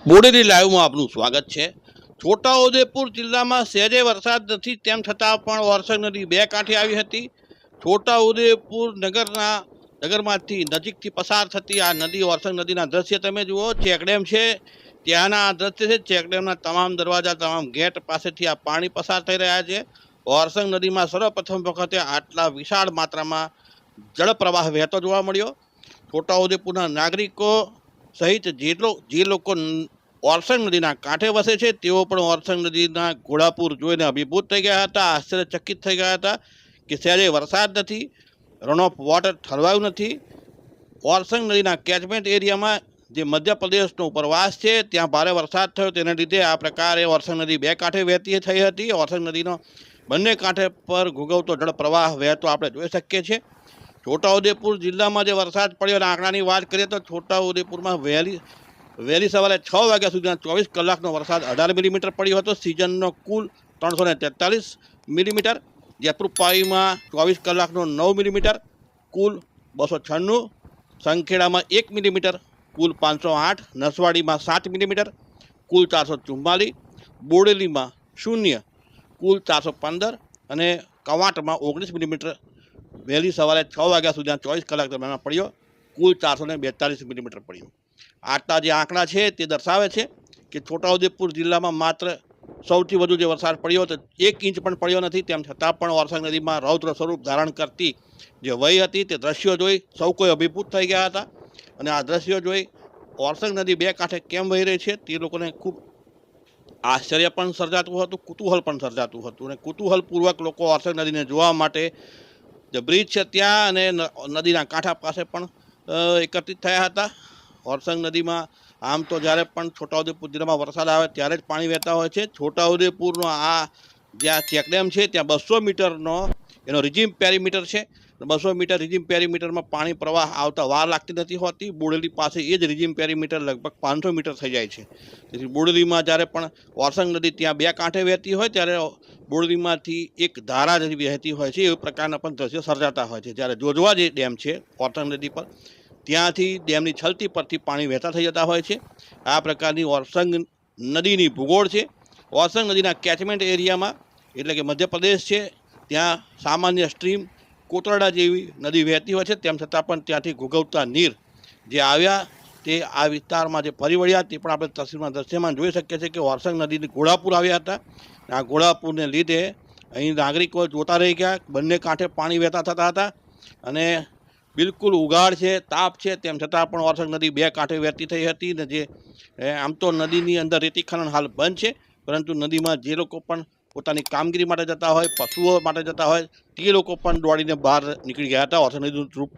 બોડેલી લાઈવમાં આપનું સ્વાગત છે। છોટાઉદેપુર જિલ્લામાં સહેજે વરસાદ નથી, તેમ છતાં પણ ઓરસંગ નદી બે કાંઠે આવી હતી। છોટાઉદેપુર નગરમાંથી નજીકથી પસાર થતી આ નદી ઓરસંગ નદીના દ્રશ્ય તમે જુઓ। ચેકડેમ છે ત્યાંના આ દ્રશ્ય છે। ચેકડેમના તમામ દરવાજા, તમામ ગેટ પાસેથી આ પાણી પસાર થઈ રહ્યા છે। ઓરસંગ નદીમાં સર્વપ્રથમ વખતે આટલા વિશાળ માત્રામાં જળપ્રવાહ વહેતો જોવા મળ્યો। છોટાઉદેપુરના નાગરિકો સહિત જે લોકો ઓરસંગ નદીના કાંઠે વસે છે તેઓ પણ ઓરસંગ નદીના ઘોડાપુર જોઈને અભિભૂત થઈ ગયા હતા, આશ્ચર્યચકિત થઈ ગયા હતા કે સહેજે વરસાદ નથી, રન ઓફ વોટર ઠલવાયું નથી। ઓરસંગ નદીના કેચમેન્ટ એરિયામાં જે મધ્યપ્રદેશનો ઉપરવાસ છે ત્યાં ભારે વરસાદ થયો, તેને લીધે આ પ્રકારે ઓરસંગ નદી બે કાંઠે વહેતી થઈ હતી। ઓરસંગ નદીનો બંને કાંઠે પર ઘૂઘવતો જળ પ્રવાહ વહેતો આપણે જોઈ શકીએ છીએ। છોટાઉદેપુર જિલ્લામાં જે વરસાદ પડ્યો અને આંકડાની વાત કરીએ તો છોટાઉદેપુરમાં વહેલી સવારે 6 વાગ્યા સુધીના 24 કલાકનો વરસાદ 18 મિલીમીટર પડ્યો હતો। સિઝનનો કુલ 343 મિલીમીટર। જયપુરપાઈમાં 24 કલાકનો 9 મિલીમીટર, કુલ 296। સંખેડામાં 1 મિલીમીટર, કુલ 508। નસવાડીમાં 7 મિલીમીટર, કુલ 444। બોડેલીમાં 0, કુલ 415 અને કવાંટમાં 19 મિલીમીટર વહેલી સવારે 6 વાગ્યા સુધીના 24 કલાક દરમિયાન પડ્યો, કુલ 442 મિલીમીટર પડ્યો। આટલા જે આંકડા છે તે દર્શાવે છે કે છોટાઉદેપુર જિલ્લામાં માત્ર સૌથી વધુ જે વરસાદ પડ્યો તો 1 ઇંચ પણ પડ્યો નથી, તેમ છતાં પણ ઓરસંગ નદીમાં રૌદ્ર સ્વરૂપ ધારણ કરતી જે વહી હતી તે દ્રશ્યો જોઈ સૌ કોઈ અભિભૂત થઈ ગયા હતા। અને આ દ્રશ્યો જોઈ ઓરસંગ નદી બે કાંઠે કેમ વહી રહી છે તે લોકોને ખૂબ આશ્ચર્ય પણ સર્જાતું હતું, કુતૂહલ પણ સર્જાતું હતું। અને કુતૂહલપૂર્વક લોકો ઓરસંગ નદીને જોવા માટે જે બ્રિજ છે ત્યાં અને નદીના કાંઠા પાસે પણ એકત્રિત થયા હતા। ઓરસંગ નદીમાં આમ તો જ્યારે પણ છોટાઉદેપુર જિલ્લામાં વરસાદ આવે ત્યારે જ પાણી વહેતા હોય છે। છોટાઉદેપુરનો આ જ્યાં ચેકડેમ છે ત્યાં 200 મીટરનો એનો રિજીમ પેરીમીટર છે। 200 મીટર રિજીમ પેરીમીટરમાં પાણી પ્રવાહ આવતા વાર લાગતી નથી હોતી। બોડેલી પાસે એ જ રિજીમ પેરીમીટર લગભગ 500 મીટર થઈ જાય છે। તેથી બોડેલીમાં જ્યારે પણ ઓરસંગ નદી ત્યાં બે કાંઠે વહેતી હોય ત્યારે બોડેલીમાંથી એક ધારા જ વહેતી હોય છે, એ પ્રકારના પણ દ્રશ્યો સર્જાતા હોય છે। જ્યારે જોજવા જે ડેમ છે ઓરસંગ નદી પર, ત્યાંથી ડેમની છલતી પરથી પાણી વહેતા થઈ જતા હોય છે। આ પ્રકારની ઓરસંગ નદીની ભૂગોળ છે। ઓરસંગ નદીના કેચમેન્ટ એરિયામાં એટલે કે મધ્યપ્રદેશ છે ત્યાં સામાન્ય સ્ટ્રીમ કોતરડા જેવી નદી વહેતી હોય છે, તેમ છતાં પણ ત્યાંથી ઘૂઘવતા નીર જે આવ્યા તે આ વિસ્તારમાં જે ફરી વળ્યા તે પણ આપણે તસવીરમાં દ્રશ્યમાં જોઈ શકીએ છીએ કે ઓરસંગ નદીની ઘોડાપુર આવ્યા હતા। આ ઘોડાપુરને લીધે અહીં નાગરિકો જોતા રહી ગયા, બંને કાંઠે પાણી વહેતા થતા હતા અને બિલકુલ ઉઘાડ છે, તાપ છે, તેમ છતાં પણ ઓરસંગ નદી બે કાંઠે વહેતી થઈ હતી। ને જે આમ તો નદીની અંદર રેતી ખનન હાલ બંધ છે, પરંતુ નદીમાં જે લોકો પણ પોતાની કામગીરી માટે જતા હોય, પશુઓ માટે જતા હોય, તે લોકો પણ દોડીને બહાર નીકળી ગયા હતા ઓરસંગ નદીનું રૂપ